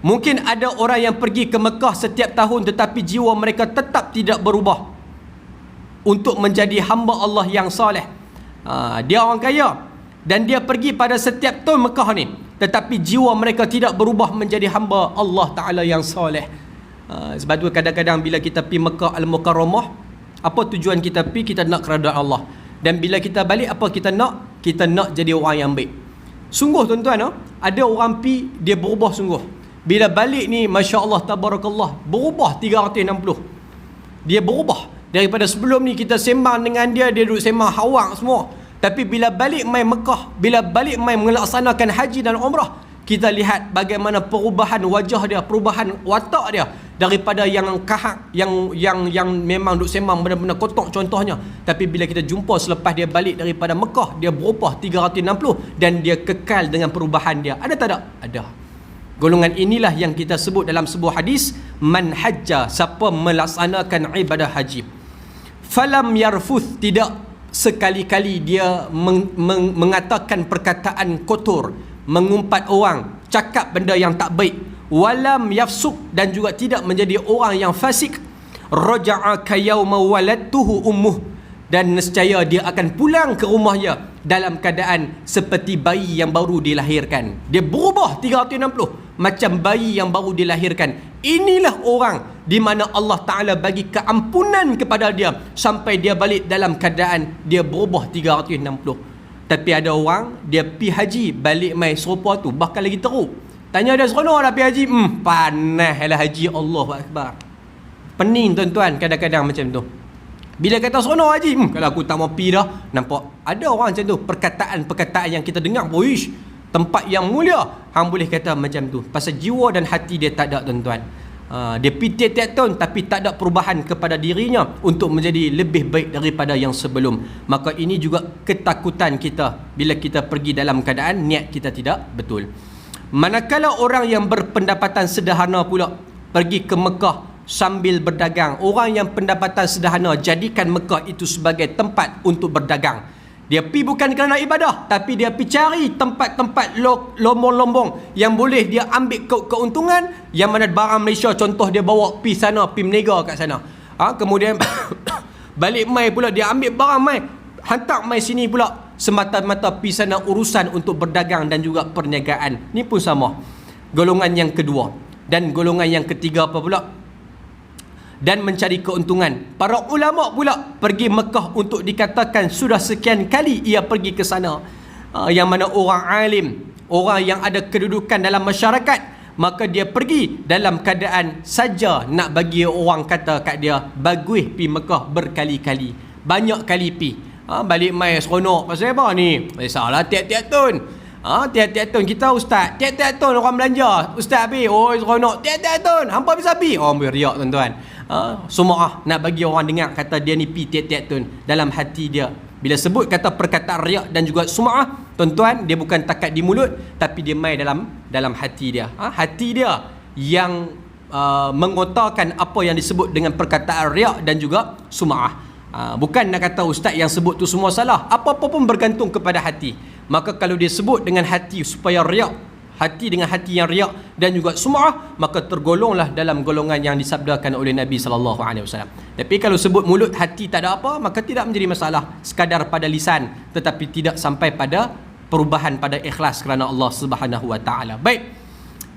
mungkin ada orang yang pergi ke Mekah setiap tahun tetapi jiwa mereka tetap tidak berubah untuk menjadi hamba Allah yang soleh. Dia orang kaya dan dia pergi pada setiap tahun Mekah ni, tetapi jiwa mereka tidak berubah menjadi hamba Allah Ta'ala yang soleh. Sebab tu kadang-kadang bila kita pergi Mekah Al-Mukarramah, apa tujuan kita pergi? Kita nak keredaan Allah. Dan bila kita balik, apa kita nak? Kita nak jadi orang yang baik. Sungguh tuan-tuan, ada orang pi dia berubah sungguh. Bila balik ni, Masya Allah, Tabarakallah, berubah 360. Dia berubah. Daripada sebelum ni kita sembang dengan dia, dia duduk sembang hawak semua. Tapi bila balik main Mekah, bila balik main melaksanakan haji dan umrah, kita lihat bagaimana perubahan wajah dia, perubahan watak dia, daripada yang kahak, yang memang duk sembang benar-benar kotor contohnya. Tapi bila kita jumpa selepas dia balik daripada Mekah, dia berubah 360 dan dia kekal dengan perubahan dia. Ada tak ada? Ada. Golongan inilah yang kita sebut dalam sebuah hadis, man hajja, siapa melaksanakan ibadah haji, falam yarfuth, tidak sekali-kali dia mengatakan perkataan kotor, mengumpat orang, cakap benda yang tak baik, walam yafsuk, dan juga tidak menjadi orang yang fasik, raja'a kayauma waladtuhu ummuh, dan nescaya dia akan pulang ke rumahnya dalam keadaan seperti bayi yang baru dilahirkan. Dia berubah 360 macam bayi yang baru dilahirkan. Inilah orang di mana Allah Ta'ala bagi keampunan kepada dia sampai dia balik dalam keadaan dia berubah 360. Tapi ada orang dia pi haji, balik mai serupa tu, bahkan lagi teruk. Tanya dia, seronok dah pi haji? Panas lah haji, Allahu Akbar. Pening tuan-tuan kadang-kadang macam tu. Bila kata seronok haji, kalau aku tak mau pi dah. Nampak ada orang macam tu, perkataan-perkataan yang kita dengar, boish, tempat yang mulia, hang boleh kata macam tu. Pasal jiwa dan hati dia tak ada, tuan-tuan. Dia pi tiap-tiap tahun tapi tak ada perubahan kepada dirinya untuk menjadi lebih baik daripada yang sebelum. Maka ini juga ketakutan kita bila kita pergi dalam keadaan niat kita tidak betul. Manakala orang yang berpendapatan sederhana pula pergi ke Mekah sambil berdagang, orang yang pendapatan sederhana jadikan Mekah itu sebagai tempat untuk berdagang. Dia pi bukan kerana ibadah, tapi dia pi cari tempat-tempat lombong-lombong yang boleh dia ambil keuntungan, yang mana barang Malaysia contoh dia bawa pi sana, pi meniaga kat sana. Kemudian balik mai pula dia ambil barang mai, hantar mai sini pula, semata-mata pi sana urusan untuk berdagang dan juga perniagaan. Ni pun sama. Golongan yang kedua. Dan golongan yang ketiga apa pula? Dan mencari keuntungan. Para ulama pula pergi Mekah untuk dikatakan sudah sekian kali ia pergi ke sana. Yang mana orang alim, orang yang ada kedudukan dalam masyarakat, maka dia pergi dalam keadaan saja nak bagi orang kata kat dia, bagus pi Mekah berkali-kali, banyak kali pi. Balik mai seronok pasal apa ni? Salah tiap-tiap tahun. Tiap-tiap tahun kita ustaz, tiap-tiap tahun orang belanja, ustaz pi, oh seronok tiap-tiap tahun, hampa bisa pi. Ambil riak tuan-tuan. Semua nak bagi orang dengar kata dia ni pi tiap-tiap tahun. Dalam hati dia, bila sebut kata perkataan riak dan juga sum'ah, tuan-tuan, dia bukan takat di mulut, tapi dia mai dalam hati dia. Hati dia yang mengotarkan apa yang disebut dengan perkataan riak dan juga sum'ah. Bukan nak kata ustaz yang sebut tu semua salah. Apa-apa pun bergantung kepada hati. Maka kalau dia sebut dengan hati supaya riak, hati dengan hati yang riak dan juga sum'ah, maka tergolonglah dalam golongan yang disabdakan oleh Nabi SAW. Tapi kalau sebut mulut, hati tak ada apa, maka tidak menjadi masalah. Sekadar pada lisan, tetapi tidak sampai pada perubahan pada ikhlas kerana Allah Subhanahu Wa Taala. Baik.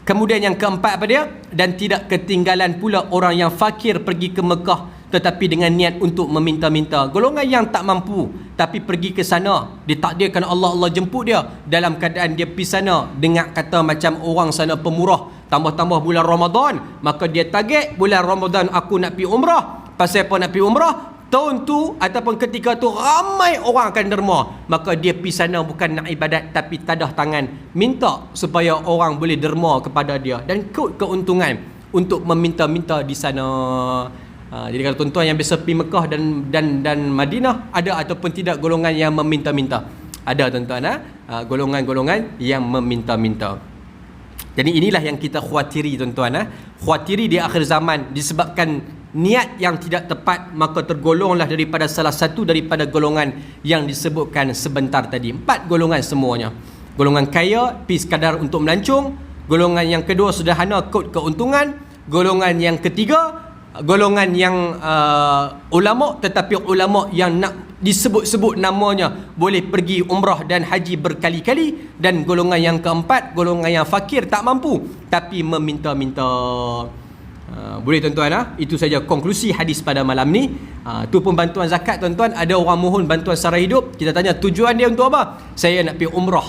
Kemudian yang keempat apa dia? Dan tidak ketinggalan pula orang yang fakir pergi ke Mekah tetapi dengan niat untuk meminta-minta. Golongan yang tak mampu tapi pergi ke sana, ditakdirkan Allah jemput dia dalam keadaan dia pergi sana dengar kata macam orang sana pemurah, tambah-tambah bulan Ramadan, maka dia target bulan Ramadan aku nak pergi umrah. Pasal apa nak pergi umrah? tahun tu ataupun ketika tu ramai orang akan derma, maka dia pergi sana bukan nak ibadat tapi tadah tangan minta supaya orang boleh derma kepada dia dan kut keuntungan untuk meminta-minta di sana. Jadi kalau tuan-tuan yang biasa pergi Mekah dan Madinah, ada ataupun tidak golongan yang meminta-minta? Ada tuan-tuan, golongan-golongan yang meminta-minta. Jadi inilah yang kita khawatiri tuan-tuan, khawatiri di akhir zaman disebabkan niat yang tidak tepat, maka tergolonglah daripada salah satu daripada golongan yang disebutkan sebentar tadi. 4 golongan semuanya. Golongan kaya pergi sekadar untuk melancung, golongan yang kedua sederhana kod keuntungan, golongan yang ketiga golongan yang ulama, tetapi ulama yang nak disebut-sebut namanya boleh pergi umrah dan haji berkali-kali, dan golongan yang keempat golongan yang fakir tak mampu tapi meminta-minta. Boleh tuan-tuan, itu saja konklusi hadis pada malam ni. Tu pun bantuan zakat tuan-tuan. Ada orang mohon bantuan secara hidup, kita tanya tujuan dia untuk apa? Saya nak pergi umrah.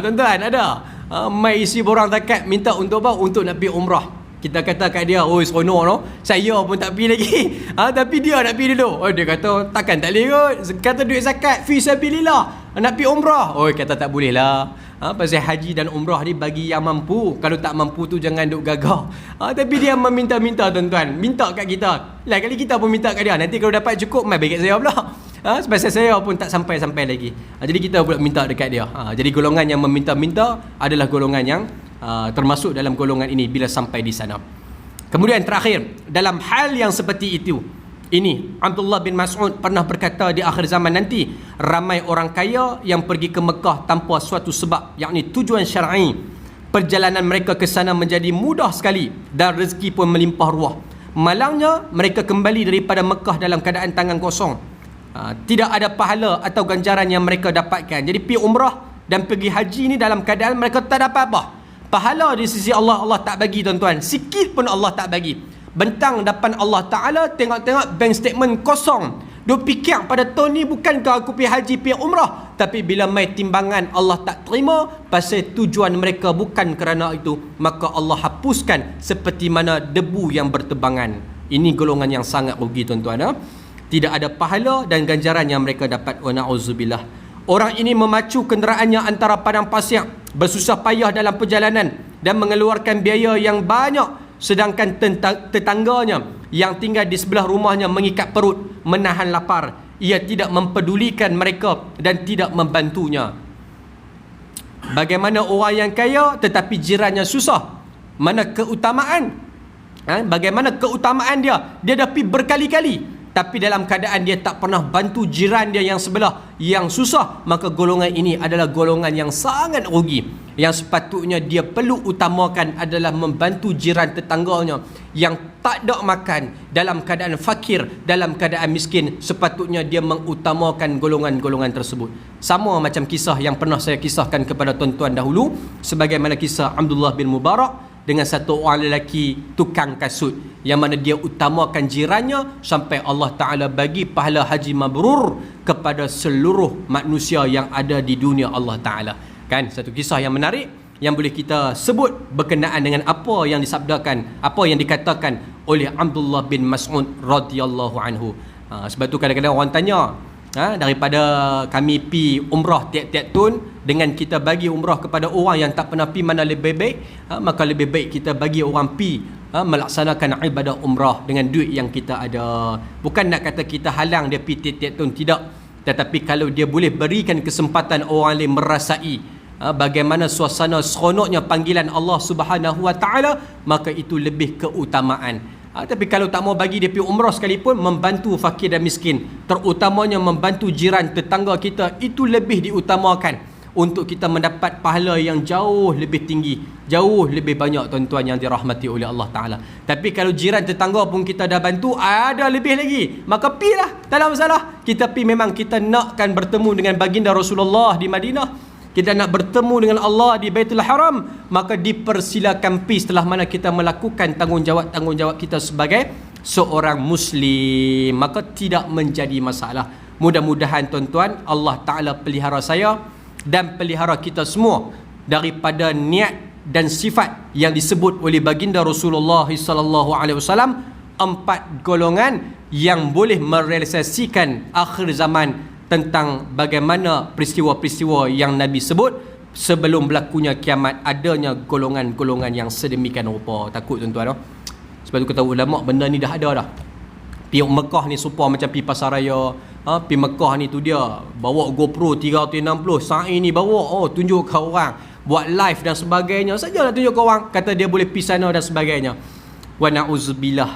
Tuan-tuan ada mai isi borang zakat minta untuk apa? Untuk nak pergi umrah. Kita kata kat dia, oh seronok no, saya pun tak pergi lagi. Tapi dia nak pergi dulu. Oh, dia kata takkan tak boleh kot, kata duit zakat fi sabilillah, nak pergi umrah. Oh, kata tak boleh lah. Pasal haji dan umrah ni bagi yang mampu. Kalau tak mampu tu jangan duk gagah. Tapi dia meminta-minta tuan-tuan, minta kat kita. Lain kali kita pun minta kat dia, nanti kalau dapat cukup mai bagi kat saya pula. Sebab saya pun tak sampai-sampai lagi. Jadi kita pula minta dekat dia. Jadi golongan yang meminta-minta adalah golongan yang termasuk dalam golongan ini bila sampai di sana. Kemudian terakhir, dalam hal yang seperti itu, ini Abdullah bin Mas'ud pernah berkata di akhir zaman nanti ramai orang kaya yang pergi ke Mekah tanpa suatu sebab, yakni tujuan syar'i. Perjalanan mereka ke sana menjadi mudah sekali dan rezeki pun melimpah ruah. Malangnya mereka kembali daripada Mekah dalam keadaan tangan kosong. Tidak ada pahala atau ganjaran yang mereka dapatkan. Jadi pergi umrah dan pergi haji ni dalam keadaan mereka tak dapat apa. Pahala di sisi Allah, Allah tak bagi tuan-tuan. Sikit pun Allah tak bagi. Bentang depan Allah Ta'ala, tengok-tengok bank statement kosong. Dia fikir pada tahun ni bukankah aku pergi haji, pergi umrah. Tapi bila mai timbangan Allah tak terima, pasal tujuan mereka bukan kerana itu, maka Allah hapuskan seperti mana debu yang bertebangan. Ini golongan yang sangat rugi tuan-tuan. Tidak ada pahala dan ganjaran yang mereka dapat. Wa na'udzubillah. Orang ini memacu kenderaannya antara padang pasir, bersusah payah dalam perjalanan dan mengeluarkan biaya yang banyak, sedangkan tetangganya yang tinggal di sebelah rumahnya mengikat perut, menahan lapar. Ia tidak mempedulikan mereka dan tidak membantunya. Bagaimana orang yang kaya tetapi jirannya susah? Mana keutamaan? Bagaimana keutamaan dia? Dia dah pergi berkali-kali, tapi dalam keadaan dia tak pernah bantu jiran dia yang sebelah yang susah. Maka golongan ini adalah golongan yang sangat rugi. Yang sepatutnya dia perlu utamakan adalah membantu jiran tetangganya yang tak ada makan, dalam keadaan fakir, dalam keadaan miskin. Sepatutnya dia mengutamakan golongan-golongan tersebut. Sama macam kisah yang pernah saya kisahkan kepada tuan-tuan dahulu, sebagaimana kisah Abdullah bin Mubarak dengan satu orang lelaki tukang kasut, yang mana dia utamakan jirannya sampai Allah Ta'ala bagi pahala haji mabrur kepada seluruh manusia yang ada di dunia Allah Ta'ala. Kan, satu kisah yang menarik yang boleh kita sebut berkenaan dengan apa yang disabdakan, apa yang dikatakan oleh Abdullah bin Mas'ud radhiyallahu anhu. Sebab tu kadang-kadang orang tanya, daripada kami pi umrah tiap-tiap tahun dengan kita bagi umrah kepada orang yang tak pernah pi, mana lebih baik? Maka lebih baik kita bagi orang pi melaksanakan ibadah umrah dengan duit yang kita ada. Bukan nak kata kita halang dia pi tiap-tiap tahun, tidak. Tetapi kalau dia boleh berikan kesempatan orang lain merasai bagaimana suasana seronoknya panggilan Allah Subhanahu Wa Taala, maka itu lebih keutamaan. Tapi kalau tak mau bagi dia pergi umrah sekalipun, membantu fakir dan miskin, terutamanya membantu jiran tetangga kita, itu lebih diutamakan untuk kita mendapat pahala yang jauh lebih tinggi, jauh lebih banyak tuan-tuan yang dirahmati oleh Allah Ta'ala. Tapi kalau jiran tetangga pun kita dah bantu, ada lebih lagi, maka pergilah, tak ada masalah. Kita pergi memang kita nakkan bertemu dengan baginda Rasulullah di Madinah, kita nak bertemu dengan Allah di Baitul Haram, maka dipersilakan pergi setelah mana kita melakukan tanggungjawab kita sebagai seorang Muslim, maka tidak menjadi masalah. Mudah-mudahan tuan-tuan Allah Ta'ala pelihara saya dan pelihara kita semua daripada niat dan sifat yang disebut oleh baginda Rasulullah SAW, 4 golongan yang boleh merealisasikan akhir zaman tentang bagaimana peristiwa-peristiwa yang Nabi sebut sebelum berlakunya kiamat, adanya golongan-golongan yang sedemikian rupa. Takut tuan-tuan. Sebab tu kata ulama, benda ni dah ada dah. Pergi Mekah ni supaya macam pergi pasaraya. Pergi Mekah ni tu dia bawa GoPro 360, sa'i ni bawa, tunjuk ke orang, buat live dan sebagainya, sajalah tunjuk ke orang, kata dia boleh pergi sana dan sebagainya. Wa na'udzubillah.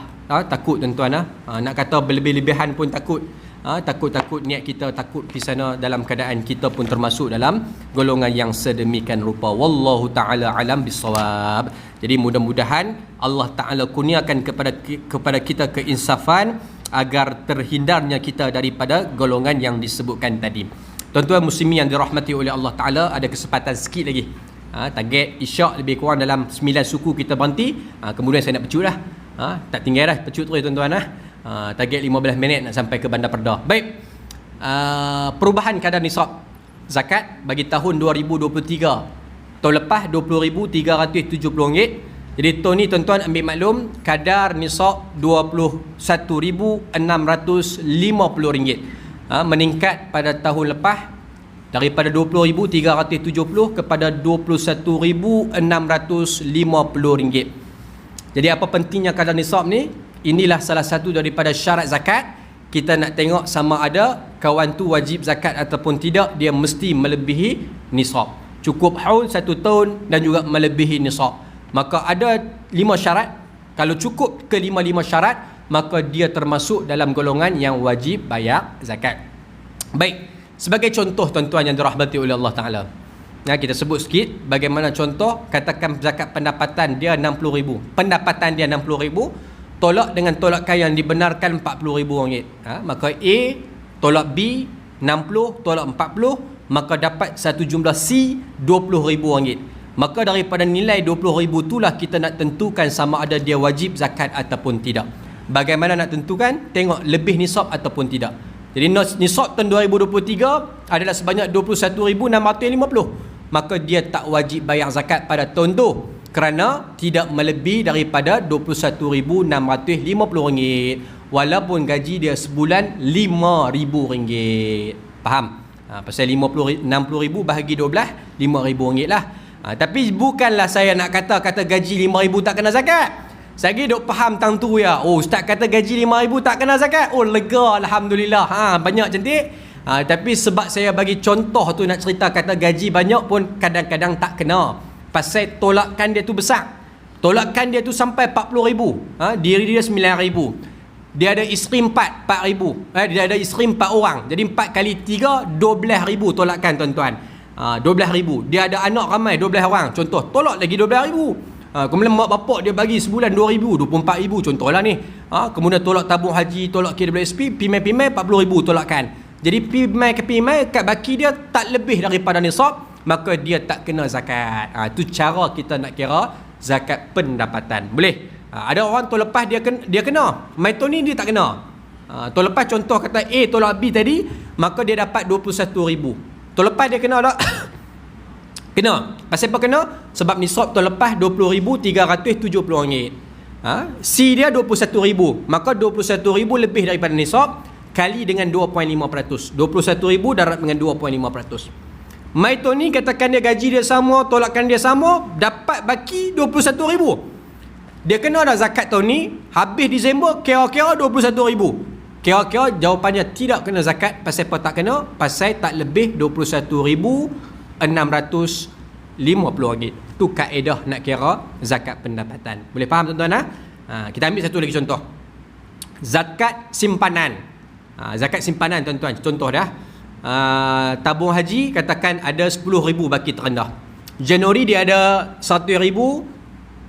Takut tuan-tuan. Nak kata berlebih-lebihan pun takut. Takut-takut niat kita takut pergi sana dalam keadaan kita pun termasuk dalam golongan yang sedemikian rupa. Wallahu ta'ala alam bisawab. Jadi mudah-mudahan Allah Ta'ala kurniakan kepada kita keinsafan agar terhindarnya kita daripada golongan yang disebutkan tadi. Tuan-tuan muslimin yang dirahmati oleh Allah Ta'ala, ada kesempatan sikit lagi. Target isyak lebih kurang dalam 9 suku kita berhenti. Kemudian saya nak pecut dah. Tak tinggal dah, pecut terus tuan-tuan. Target 15 minit nak sampai ke Bandar Perdah. Baik. Perubahan kadar nisab zakat bagi tahun 2023. Tahun lepas RM20,370. Jadi tahun ni tuan-tuan ambil maklum, kadar nisab RM26,650. Meningkat pada tahun lepas daripada RM20,370 kepada RM21,650. Jadi apa pentingnya kadar nisab ni? Inilah salah satu daripada syarat zakat. Kita nak tengok sama ada kawan tu wajib zakat ataupun tidak, dia mesti melebihi nisab. Cukup haul 1 tahun dan juga melebihi nisab. Maka ada 5 syarat. Kalau cukup ke 5 syarat, maka dia termasuk dalam golongan yang wajib bayar zakat. Baik, sebagai contoh tuan-tuan yang dirahmati oleh Allah Ta'ala, kita sebut sikit bagaimana contoh. Katakan zakat pendapatan dia RM60,000. Pendapatan dia RM60,000, tolak dengan tolakan yang dibenarkan RM40,000. Maka A tolak B 60, tolak 40, maka dapat satu jumlah C RM20,000. Maka daripada nilai RM20,000 itulah kita nak tentukan sama ada dia wajib zakat ataupun tidak. Bagaimana nak tentukan? Tengok lebih nisab ataupun tidak. Jadi nisab tahun 2023 adalah sebanyak RM21,650. Maka dia tak wajib bayar zakat pada tahun tu, kerana tidak melebihi daripada RM21,650, walaupun gaji dia sebulan RM5,000. Faham? Pasal RM60,000 bahagi 12, RM5,000 lah. Tapi bukanlah saya nak kata gaji RM5,000 tak kena zakat. Saya lagi duk faham tang tu ya. Ustaz kata gaji RM5,000 tak kena zakat. Lega, alhamdulillah. Banyak cantik. Tapi sebab saya bagi contoh tu nak cerita, kata gaji banyak pun kadang-kadang tak kena. Pasal tolakan dia tu besar. Tolakan dia tu sampai RM40,000. Diri dia RM9,000. Dia ada isteri 4,000. Dia ada isteri 4 orang. Jadi 4 kali 3 RM12,000 tolakan tuan-tuan. RM12,000. Dia ada anak ramai 12 orang. Contoh, tolak lagi RM12,000. Kemudian mak bapak dia bagi sebulan RM2,000, RM24,000 contohlah ni. Kemudian tolak tabung haji, tolak KWSP, pimai-pimai RM40,000 tolakan. Jadi pimai ke pimai, kad baki dia tak lebih daripada nisab, maka dia tak kena zakat. Itu cara kita nak kira zakat pendapatan. Boleh? Ada orang tahun lepas dia kena. Mai tahun ni dia tak kena. Tahun lepas contoh kata A tolak B tadi, maka dia dapat RM21,000. Tahun lepas dia kena tak? Kena. Pasal apa kena? Sebab nisab tahun lepas RM20,370. C dia RM21,000. Maka RM21,000 lebih daripada nisab, kali dengan 2.5%. RM21,000 darat dengan 2.5%. Mai tahun ni katakan dia gaji dia sama, tolakan dia sama, dapat baki RM21,000. Dia kena dah zakat tahun ni, habis Disember kira-kira RM21,000. Kira-kira jawapannya tidak kena zakat. Pasal apa tak kena? Pasal tak lebih RM21,650. Itu kaedah nak kira zakat pendapatan. Boleh faham tuan-tuan? Kita ambil satu lagi contoh. Zakat simpanan. Zakat simpanan tuan-tuan, contoh dah. Tabung haji katakan ada RM10,000 baki terendah. Januari dia ada RM1,000,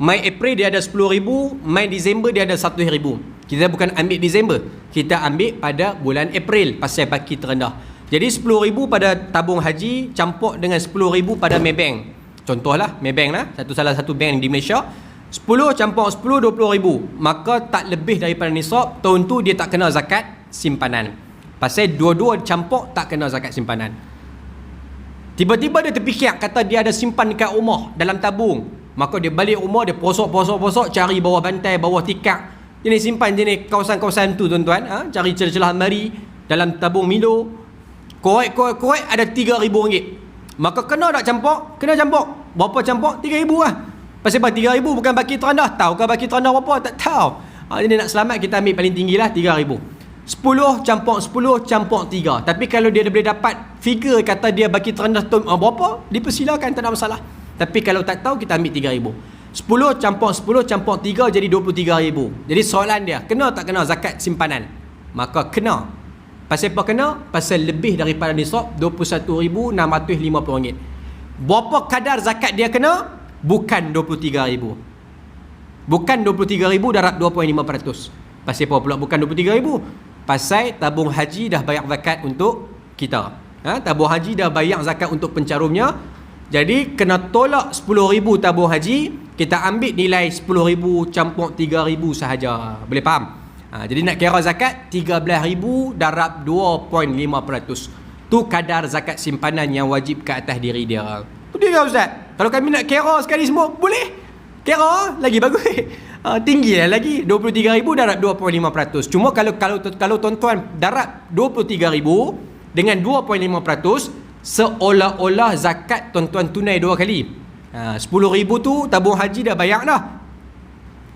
Mai April dia ada RM10,000, Mai Disember dia ada RM1,000. Kita bukan ambil Disember, kita ambil pada bulan April pasal baki terendah. Jadi RM10,000 pada tabung haji campur dengan RM10,000 pada Maybank. Contohlah Maybank lah, salah satu bank di Malaysia. 10 campur 10, RM20,000. Maka tak lebih daripada nisab, tahun tu dia tak kena zakat simpanan. Pasal dua-dua campur tak kena zakat simpanan. Tiba-tiba dia terfikir, kata dia ada simpan dekat rumah dalam tabung. Maka dia balik rumah, dia posok cari bawah bantai, bawah tikar. Jenis simpan jenis kawasan-kawasan tu tuan-tuan, cari celah-celah mari dalam tabung Milo. Korek ada RM3,000. Maka kena tak campur? Kena campur. Berapa campur? RM3,000 lah. Pasal apa RM3,000 bukan baki terendah? Tahu ke baki terendah berapa? Tak tahu. Jadi nak selamat kita ambil paling tinggi lah RM3,000. 10 campur 3. Tapi kalau dia boleh dapat figure kata dia baki terendah tu berapa, dipersilakan, tak ada masalah. Tapi kalau tak tahu kita ambil RM3,000. 10 campur 3 jadi RM23,000. Jadi soalan dia, kena tak kena zakat simpanan? Maka kena. Pasal apa kena? Pasal lebih daripada nisab RM21,650. Berapa kadar zakat dia kena? Bukan RM23,000. Bukan RM23,000 darab 2.5%. Pasal apa pula bukan RM23,000? Pasal tabung haji dah bayar zakat untuk kita. Tabung haji dah bayar zakat untuk pencarumnya. Jadi kena tolak RM10,000 tabung haji, kita ambil nilai RM10,000 campur RM3,000 sahaja. Boleh faham? Jadi nak kira zakat RM13,000 darab 2.5%. Tu kadar zakat simpanan yang wajib ke atas diri dia. Tu dia Ustaz. Kalau kami nak kira sekali semua, boleh. Kira lagi bagus. Tinggi lah lagi. RM23,000 darab 2.5%. Cuma kalau tuan-tuan darab RM23,000 dengan 2.5%, seolah-olah zakat tuan-tuan tunai 2 kali. RM10,000 tu tabung haji dah bayar dah.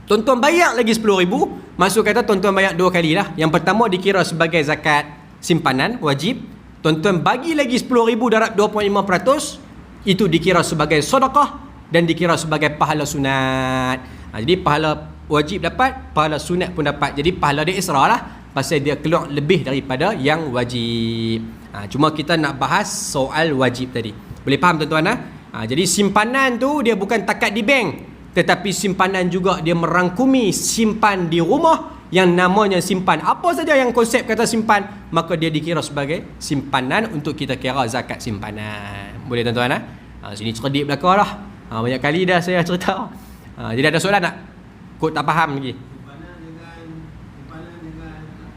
Tuan-tuan bayar lagi RM10,000, maksud kata tuan-tuan bayar 2 kali lah. Yang pertama dikira sebagai zakat simpanan wajib. Tuan-tuan bagi lagi RM10,000 darab 2.5%, itu dikira sebagai sedekah dan dikira sebagai pahala sunat. Jadi pahala wajib dapat, pahala sunat pun dapat. Jadi pahala dia isra lah, pasal dia keluar lebih daripada yang wajib. Cuma kita nak bahas soal wajib tadi. Boleh faham tuan-tuan? Jadi simpanan tu dia bukan takat di bank, tetapi simpanan juga dia merangkumi simpan di rumah yang namanya simpan. Apa saja yang konsep kata simpan, maka dia dikira sebagai simpanan untuk kita kira zakat simpanan. Boleh tuan-tuan? Sini cerdik belakang lah. Banyak kali dah saya cerita. Jadi ada soalan tak? Kod tak faham lagi. Simpanan dengan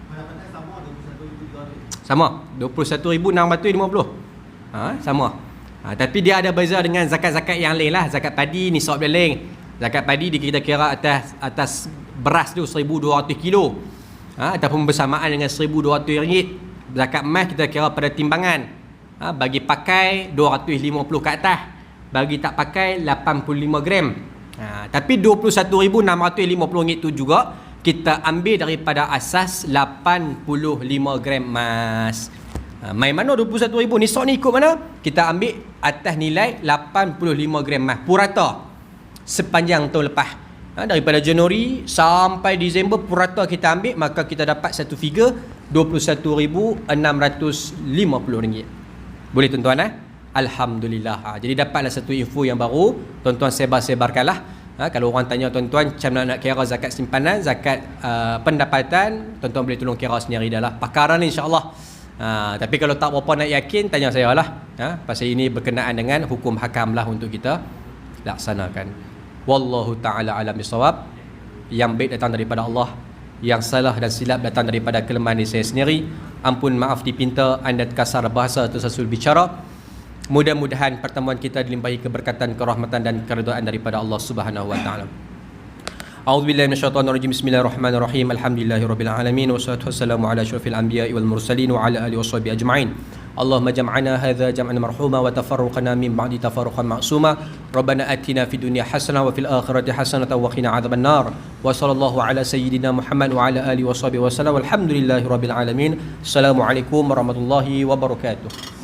pendapatan sama RM21,300. Sama, RM21,650. Sama. Tapi dia ada beza dengan zakat-zakat yang lain lah. Zakat padi nisab dia lain. Zakat padi kita kira atas beras tu 1,200 kilo. Ataupun bersamaan dengan RM1,200. Zakat emas kita kira pada timbangan. Bagi pakai 250 ke atas. Bagi tak pakai 85 gram. Tapi RM21,650 tu juga kita ambil daripada asas 85 gram emas. Main mana 21,000? Nisab ni ikut mana? Kita ambil atas nilai 85 gram emas purata sepanjang tahun lepas. Daripada Januari sampai Disember purata kita ambil, maka kita dapat satu figure RM21,650. Boleh tuan-tuan? Alhamdulillah. Jadi dapatlah satu info yang baru. Tuan-tuan sebar-sebarkanlah. Kalau orang tanya tuan-tuan macam mana nak kira zakat simpanan, zakat pendapatan, tuan-tuan boleh tolong kira sendiri dah lah. Pakaran insya-Allah. Tapi kalau tak berapa nak yakin, tanya saya lah. Pasal ini berkenaan dengan hukum hakam lah untuk kita laksanakan. Wallahu ta'ala alam bisawab. Yang baik datang daripada Allah, yang salah dan silap datang daripada kelemahan diri saya sendiri. Ampun maaf dipinta anda kasar bahasa tersasul bicara. Mudah-mudahan pertemuan kita dilimpahi keberkatan, kerahmatan dan keridaan daripada Allah Subhanahu wa taala. A'udzubillahi minasyaitonirrajim. Bismillahirrahmanirrahim. Alhamdulillahirabbil alamin wassalatu wassalamu ala asyrafil anbiya'i wal mursalin wa ala alihi washabihi ajma'in. Allahumma jam'ana hadza jam'an marhuma wa tafarruqna min ba'di tafarruqan ma'suma. Rabbana atina fid dunya hasanah wa fil akhirati hasanah wa qina adzabannar. Wa sallallahu ala sayyidina Muhammad wa ala alihi washabihi wasallam. Walhamdulillahirabbil alamin. Assalamualaikum warahmatullahi wabarakatuh.